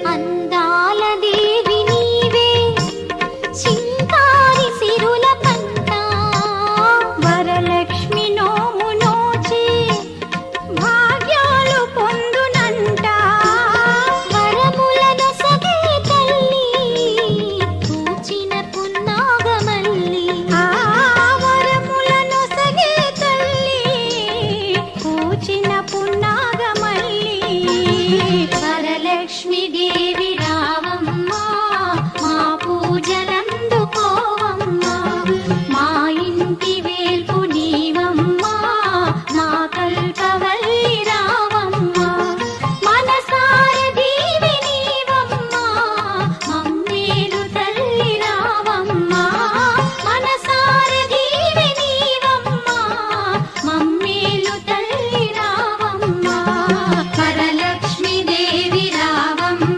అందాల దేవి నీవే చింకారి సిరుల పంట వరలక్ష్మి నోము నోచి భాగ్యాలు పొందునంట వరములను సగే తల్లి పూచిన పున్నాగమల్లి వరములను సగే తల్లి పూచిన పున్నాగమల్లి వరలక్ష్మి దేవి రావ